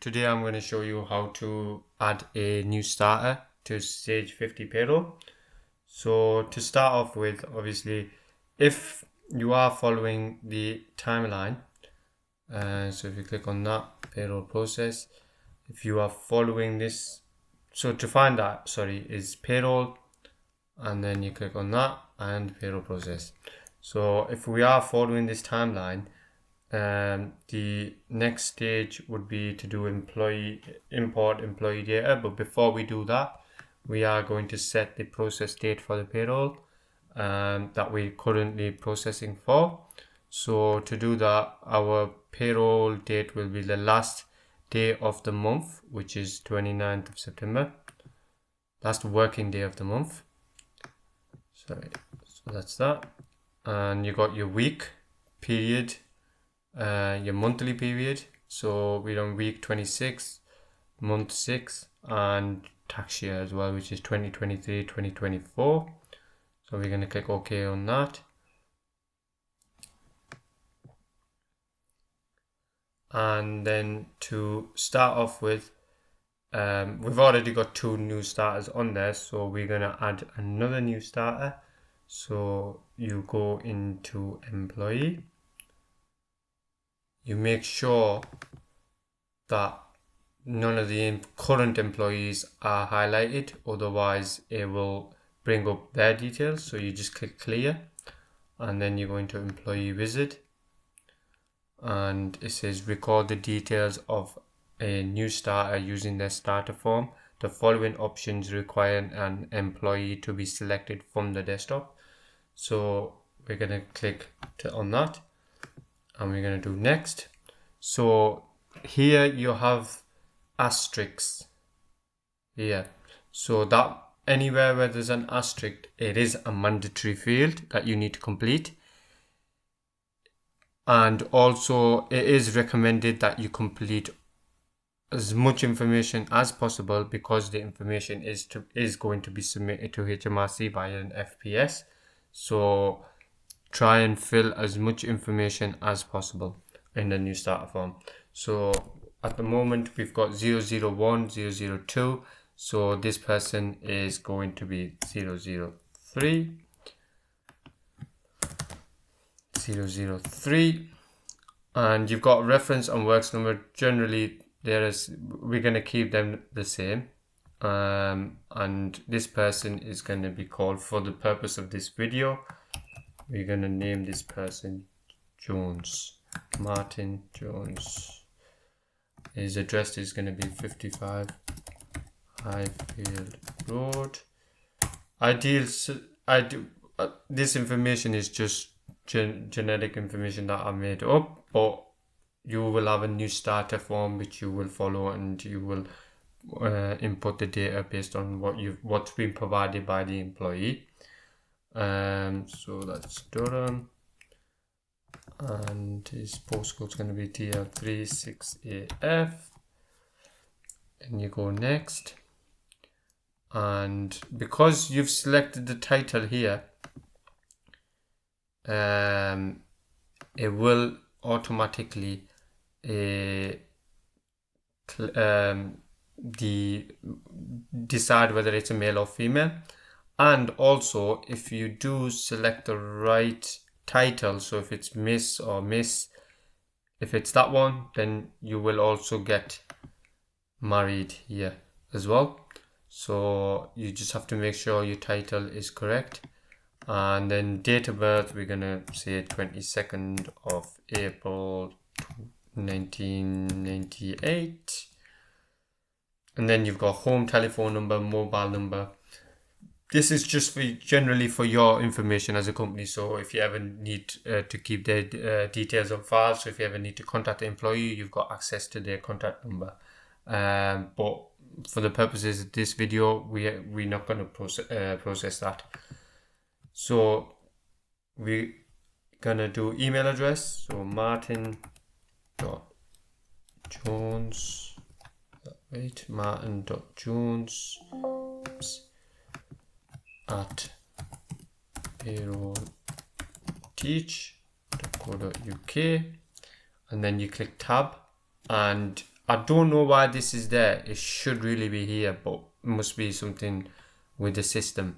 today I'm going to show you how to add a new starter to Sage 50 Payroll. So to start off with, obviously, if you are following the timeline, so if you click on that payroll process, if you are following this, so to find that, is payroll, and then you click on that and payroll process. So if we are following this timeline, the next stage would be to do import employee data, but before we do that, we are going to set the process date for the payroll that we're currently processing for. So to do that, our payroll date will be the last day of the month, which is 29th of September, last working day of the month. So that's that. And you got your week period, your monthly period. So we're on week 26, month 6, and tax year as well, which is 2023 2024. So we're going to click OK on that. And then to start off with, we've already got 2 new starters on there, so we're going to add another new starter. So you go into employee, you make sure that none of the current employees are highlighted, otherwise it will bring up their details. So you just click clear, and then you go into employee wizard, and it says record the details of a new starter using their starter form. The following options require an employee to be selected from the desktop. So we're going to click on that, and we're going to do next. So here you have asterisks here, so that anywhere where there's an asterisk, it is a mandatory field that you need to complete. And also it is recommended that you complete as much information as possible, because the information is going to be submitted to HMRC via an FPS. So try and fill as much information as possible in the new starter form. So at the moment we've got 001, 002. So this person is going to be 003. 003, and you've got reference and works number. Generally we're going to keep them the same, and this person is going to be called, for the purpose of this video, we're going to name this person Jones, Martin Jones. His address is going to be 55 Highfield Road. This information is just genetic information that I made up, but you will have a new starter form which you will follow, and you will input the data based on what's been provided by the employee. So that's Durham, and his postcode is going to be TL36AF, and you go next. And because you've selected the title here, it will automatically decide whether it's a male or female. And also, if you do select the right title, so if it's Miss or Miss, if it's that one, then you will also get married here as well. So you just have to make sure your title is correct. And then date of birth, we're going to say 22nd of April 1998. And then you've got home telephone number, mobile number. This is just generally for your information as a company. So if you ever need to keep their details on file, so if you ever need to contact the employee, you've got access to their contact number. But for the purposes of this video, we're not going to process that. So we're gonna do email address. So martin.jones at payrollteach.co.uk, and then you click tab, and I don't know why this is there. It should really be here, but it must be something with the system.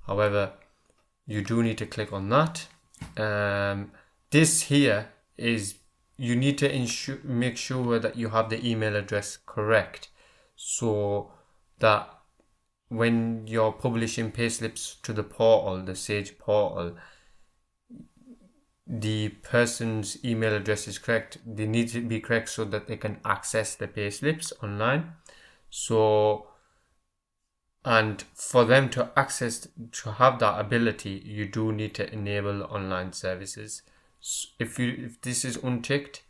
However, you do need to click on that. This here is, you need to make sure that you have the email address correct, so that when you're publishing payslips to the portal, the Sage portal, the person's email address is correct. They need to be correct so that they can access the payslips online. So, and for them to have that ability, you do need to enable online services. So if this is unticked,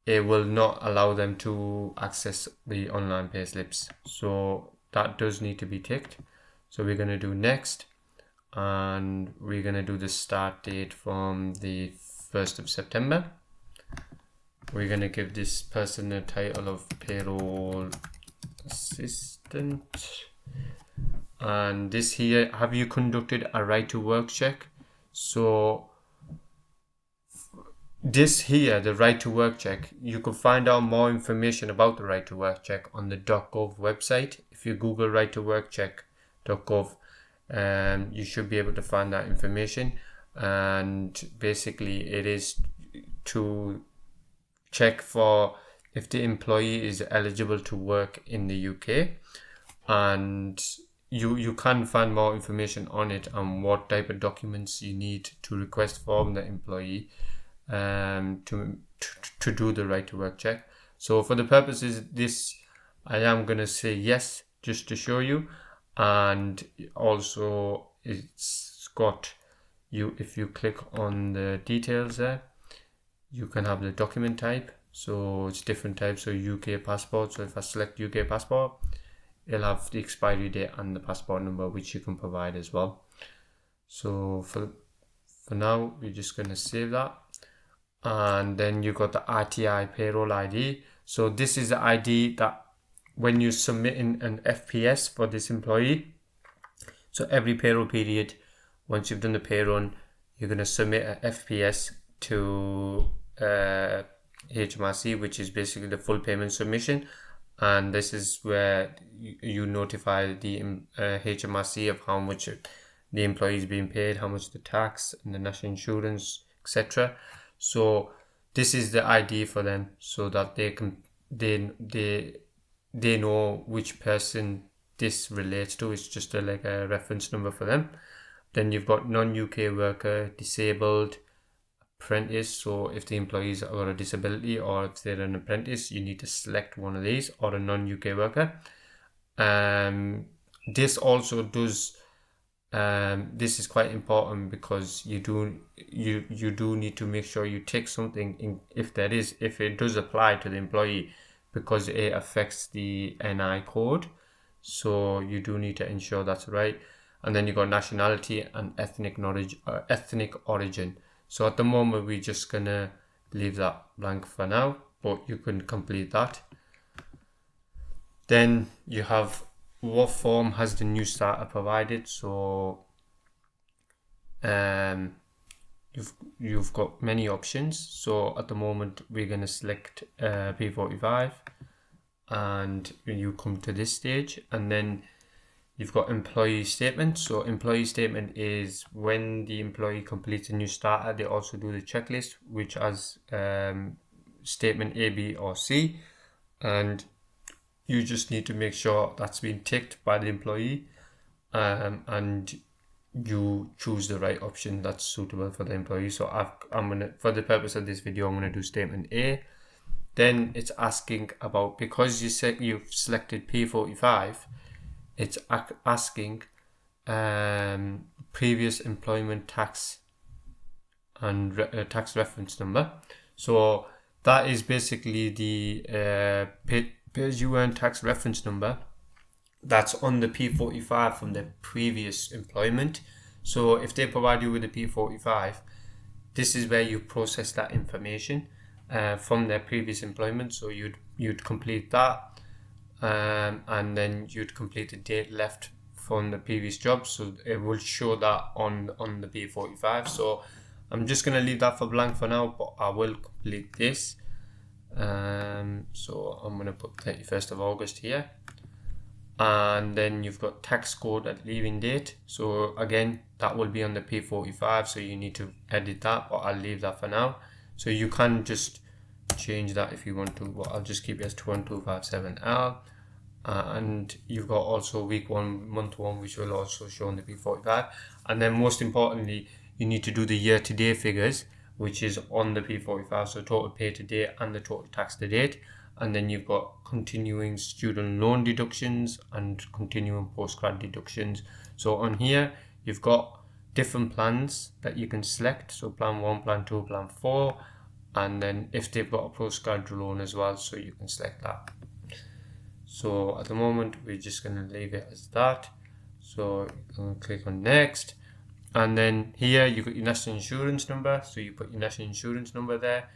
it will not allow them to access the online payslips. So that does need to be ticked. So we're going to do next, and we're going to do the start date from the 1st of September. We're going to give this person a title of payroll assistant. And this here, have you conducted a right to work check? So this here, the right to work check, you can find out more information about the right to work check on the .gov website. If you Google right to work check.gov, you should be able to find that information. And basically it is to check for if the employee is eligible to work in the UK, and you can find more information on it and what type of documents you need to request from the employee to do the right to work check. So for the purposes this, I am going to say yes, just to show you. And also it's got you, if you click on the details there, you can have the document type. So it's different types. So UK passport. So if I select UK passport, it'll have the expiry date and the passport number, which you can provide as well. So for now, we're just going to save that. And then you got the RTI payroll ID. So this is the ID that when you submit in an FPS for this employee, so every payroll period, once you've done the pay run, you're going to submit an FPS to HMRC, which is basically the full payment submission. And this is where you notify the HMRC of how much the employee is being paid, how much the tax and the national insurance, etc. So this is the ID for them, so that they know which person this relates to. It's just like a reference number for them. Then you've got non-UK worker, disabled, apprentice. So if the employees have got a disability or if they're an apprentice, you need to select one of these, or a non-UK worker. This also does, this is quite important because you do need to make sure you tick something if it does apply to the employee, because it affects the NI code. So you do need to ensure that's right. And then you got nationality and ethnic origin. So at the moment, we're just gonna leave that blank for now, but you can complete that. Then you have what form has the new starter provided. So you've got many options. So at the moment, we're gonna select P45, and you come to this stage, and then you've got employee statement. So employee statement is when the employee completes a new starter, they also do the checklist, which has statement A, B, or C. And you just need to make sure that's been ticked by the employee, and you choose the right option that's suitable for the employee. So I'm gonna, for the purpose of this video, I'm gonna do statement A. Then it's asking about, because you've selected P45, it's asking previous employment tax and tax reference number. So that is basically the pay-as-you-earn tax reference number that's on the P45 from the previous employment. So if they provide you with a P45, this is where you process that information from their previous employment. So you'd complete that. And then you'd complete the date left from the previous job, so it will show that on the P45. So I'm just going to leave that for blank for now, but I will complete this. So I'm going to put 31st of August here. And then you've got tax code at leaving date. So again, that will be on the P45, so you need to edit that, but I'll leave that for now. So you can just change that if you want to, but I'll just keep it as 21257L. And you've got also week 1, month 1, which will also show on the P45. And then most importantly, you need to do the year to date figures, which is on the P45, so total pay to date and the total tax to date. And then you've got continuing student loan deductions and continuing postgrad deductions. So on here, you've got different plans that you can select. So plan 1, plan 2, plan 4. And then if they've got a postgrad loan as well, so you can select that. So at the moment, we're just going to leave it as that. So you're going to click on next. And then here you got your national insurance number. So you put your national insurance number there.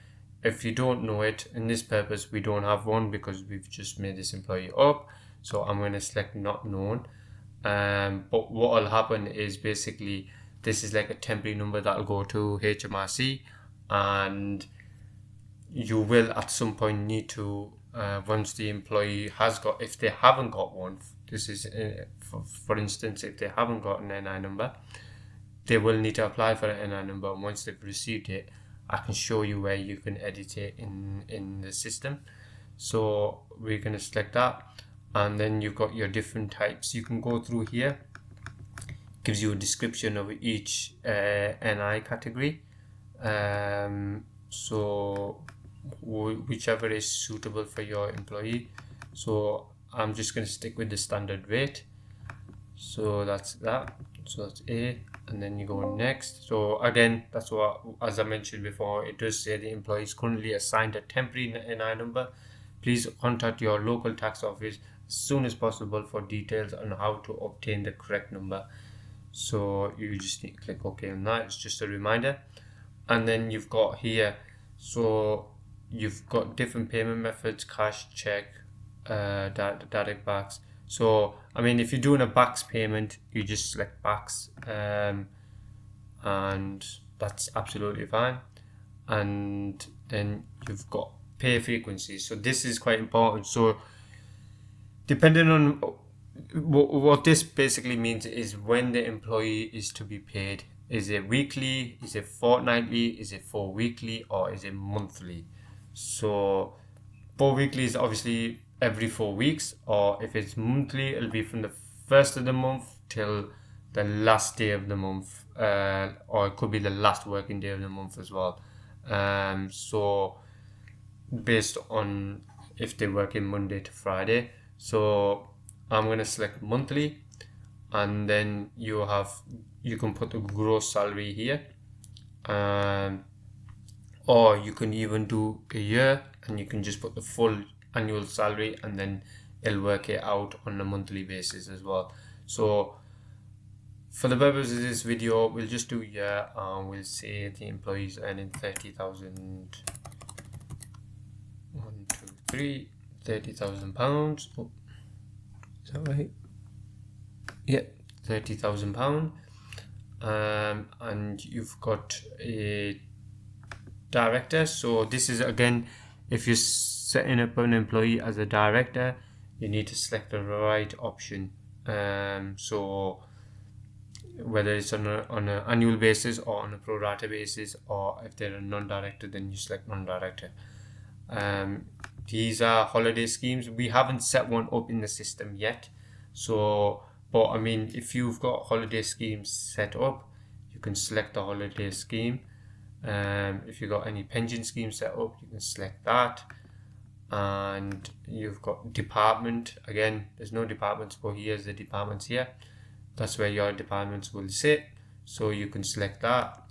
If you don't know it, in this purpose, we don't have one because we've just made this employee up. So I'm going to select not known. But what will happen is basically this is like a temporary number that will go to HMRC, and you will at some point need to, once the employee has got, if they haven't got one, this is for instance, if they haven't got an NI number, they will need to apply for an NI number. And once they've received it, I can show you where you can edit it in the system. So we're going to select that, and then you've got your different types. You can go through here, gives you a description of each NI category. So whichever is suitable for your employee. So I'm just going to stick with the standard rate. So that's that. So that's A, and then you go next. So again, that's what, as I mentioned before, it does say the employee is currently assigned a temporary NI number. Please contact your local tax office as soon as possible for details on how to obtain the correct number. So you just need to click OK on that. It's just a reminder. And then you've got here, so you've got different payment methods: cash, check, direct backs. So I mean, if you're doing a backs payment, you just select backs, and that's absolutely fine. And then you've got pay frequency. So this is quite important. So depending on what this basically means is when the employee is to be paid. Is it weekly? Is it fortnightly? Is it 4 weekly? Or is it monthly? So 4 weekly is obviously every 4 weeks, or if it's monthly, it'll be from the first of the month till the last day of the month, or it could be the last working day of the month as well. So based on if they work in Monday to Friday. So I'm going to select monthly, and then you can put the gross salary here, or you can even do a year and you can just put the full annual salary, and then it'll work it out on a monthly basis as well. So for the purpose of this video, we'll just do year, and we'll say the employees earning 30,000. 1, 2, 3, 30,000 pounds. Oh, is that right? Yeah, 30,000 pound. And you've got a director. So this is again, if you're setting up an employee as a director, you need to select the right option. So whether it's on an annual basis or on a pro rata basis, or if they're a non-director, then you select non-director. These are holiday schemes. We haven't set one up in the system yet, so but I mean, if you've got holiday schemes set up, you can select the holiday scheme. If you've got any pension scheme set up, you can select that. And you've got department. Again, there's no departments, but here's the departments here. That's where your departments will sit, so you can select that.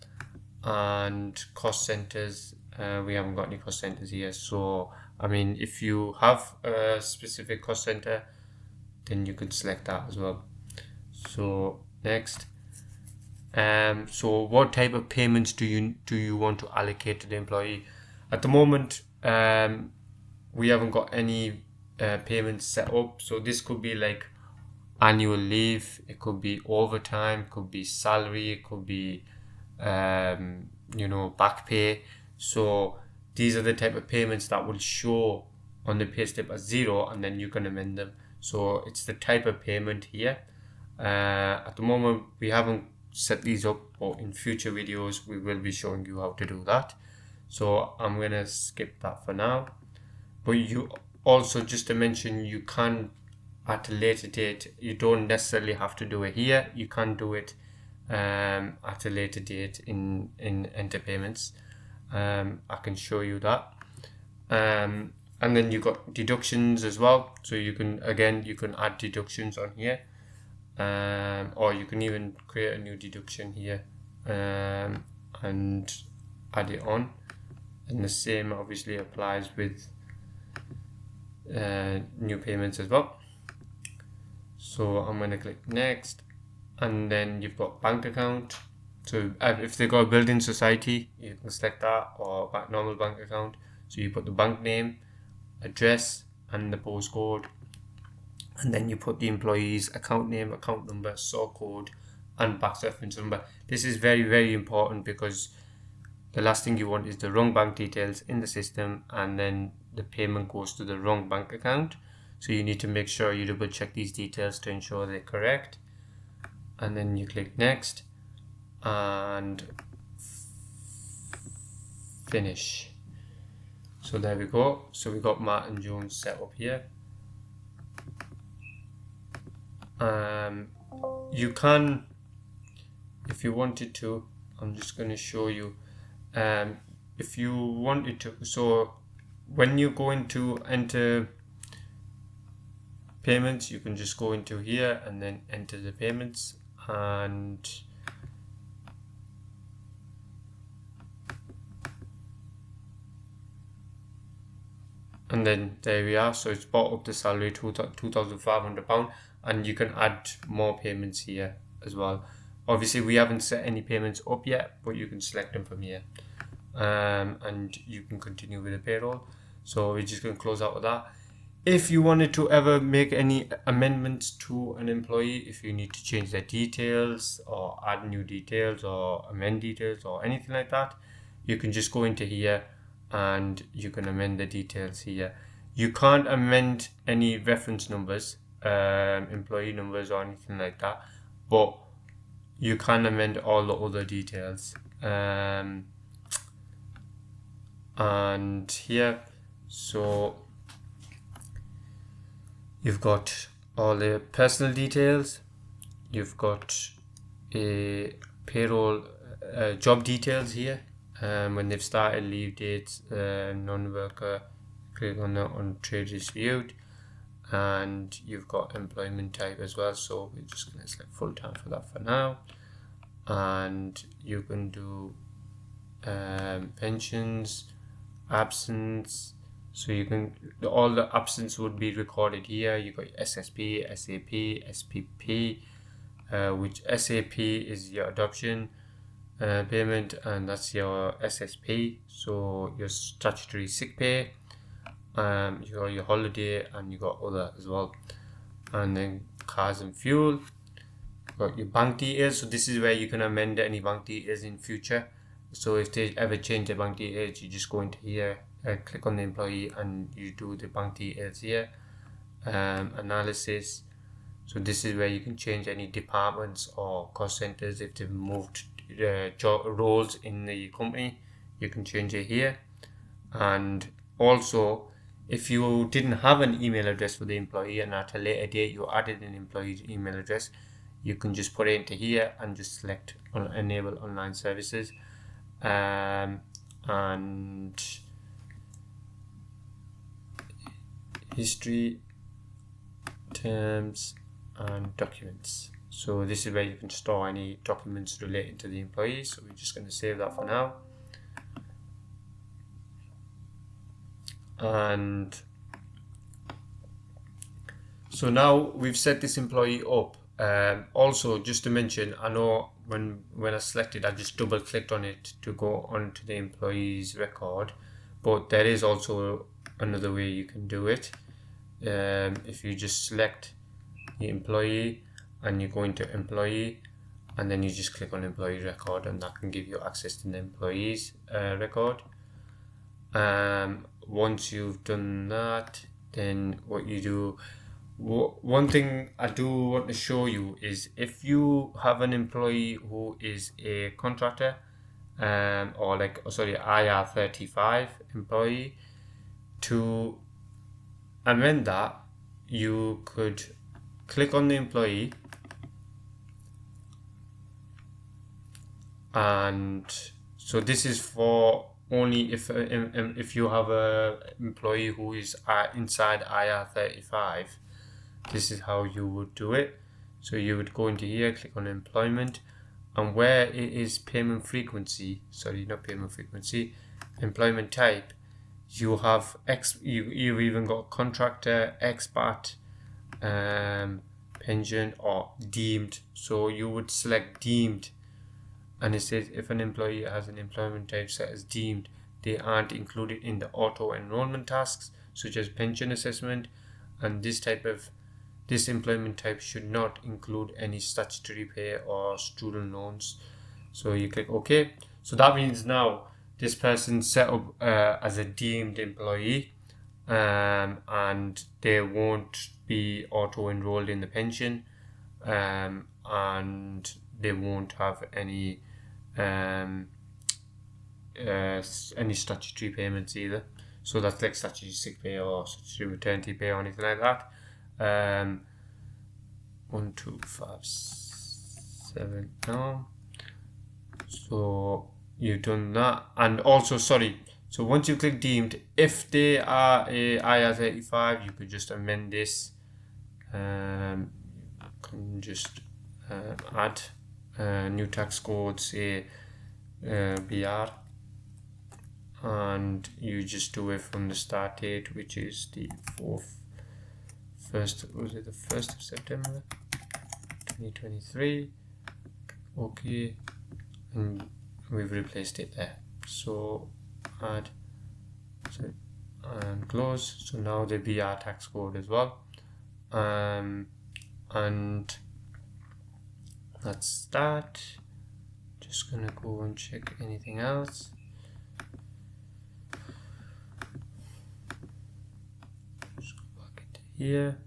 And cost centers, we haven't got any cost centers here. So I mean, if you have a specific cost center, then you could select that as well. So next, so what type of payments do you want to allocate to the employee? At the moment, we haven't got any payments set up. So this could be like annual leave, it could be overtime, it could be salary, it could be back pay. So these are the type of payments that will show on the payslip as 0, and then you can amend them. So it's the type of payment here. At the moment we haven't set these up, but in future videos we will be showing you how to do that. So I'm gonna skip that for now. But you also, just to mention, you can at a later date, you don't necessarily have to do it here. You can do it at a later date in enter payments. I can show you that. And then you got deductions as well, so you can add deductions on here, or you can even create a new deduction here and add it on, and the same obviously applies with new payments as well. So I'm going to click next, and then you've got bank account. So if they got a building society, you can select that, or normal bank account. So you put the bank name, address, and the postcode, and then you put the employee's account name, account number, sort code, and back reference number. This is very, very important, because the last thing you want is the wrong bank details in the system and then the payment goes to the wrong bank account. So you need to make sure you double check these details to ensure they're correct, and then you click next and finish. So there we go. So we got Martin Jones set up here. You can, if you wanted to, I'm just going to show you, if you wanted to, so when you go into enter payments, you can just go into here and then enter the payments, and then there we are. So it's brought up the salary to £2,500, and you can add more payments here as well. Obviously we haven't set any payments up yet, but you can select them from here, and you can continue with the payroll. So we're just going to close out with that. If you wanted to ever make any amendments to an employee, if you need to change their details or add new details or amend details or anything like that, you can just go into here and you can amend the details here. You can't amend any reference numbers, employee numbers or anything like that, but you can amend all the other details. And here, so you've got all the personal details, you've got a payroll job details here, when they've started, leave dates, non-worker, click on trade dispute, and you've got employment type as well. So we're just going to select full-time for that for now, and you can do pensions, absence. So you can, all the absence would be recorded here. You got SSP, SAP, SPP, which SAP is your adoption payment, and that's your SSP, so your statutory sick pay. You got your holiday, and you got other as well, and then cars and fuel. You got your bank details, so this is where you can amend any bank details in future. So if they ever change the bank details, you just go into here, click on the employee, and you do the bank details here. Analysis, so this is where you can change any departments or cost centers. If they've moved roles in the company, you can change it here. And also, if you didn't have an email address for the employee and at a later date you added an employee's email address, you can just put it into here and just select enable online services, and history, terms, and documents. So this is where you can store any documents relating to the employee. So we're just going to save that for now. And so now we've set this employee up. Also, just to mention, I know when I selected, I just double clicked on it to go onto the employee's record, but there is also another way you can do it. If you just select the employee and you go into employee, and then you just click on employee record, and that can give you access to the employee's record. Once you've done that, then what you do, one thing I do want to show you is if you have an employee who is a contractor, or IR35 employee, to amend that, you could click on the employee, and so this is for only if you have a employee who is inside IR35. This is how you would do it. So you would go into here, click on employment, and where it is payment frequency, employment type, you have you've even got contractor, expat, pension, or deemed. So you would select deemed, and it says if an employee has an employment type set as deemed, they aren't included in the auto enrollment tasks such as pension assessment, and this employment type should not include any statutory pay or student loans. So you click OK. So that means now this person's set up as a deemed employee, and they won't be auto enrolled in the pension, and they won't have any statutory payments either. So that's like statutory sick pay or statutory maternity pay or anything like that. 1, 2, 5, 7. No. So you've done that, and also so once you click deemed, if they are a IR35, you could just amend this. You can just add new tax code, say BR, and you just do it from the start date, which is the 1st of September 2023. Okay, and we've replaced it there. So add and close. So now the BR tax code as well, and that's that. Just gonna go and check anything else. Just go back into here,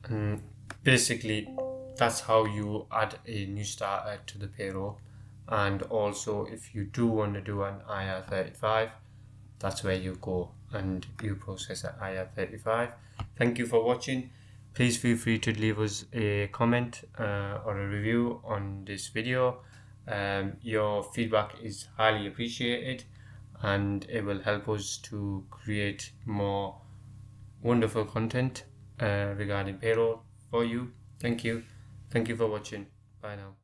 and basically that's how you add a new starter to the payroll. And also if you do want to do an IR35, that's where you go and you process an IR35. Thank you for watching. Please feel free to leave us a comment or a review on this video. Your feedback is highly appreciated, and it will help us to create more wonderful content regarding payroll for you. Thank you for watching. Bye now.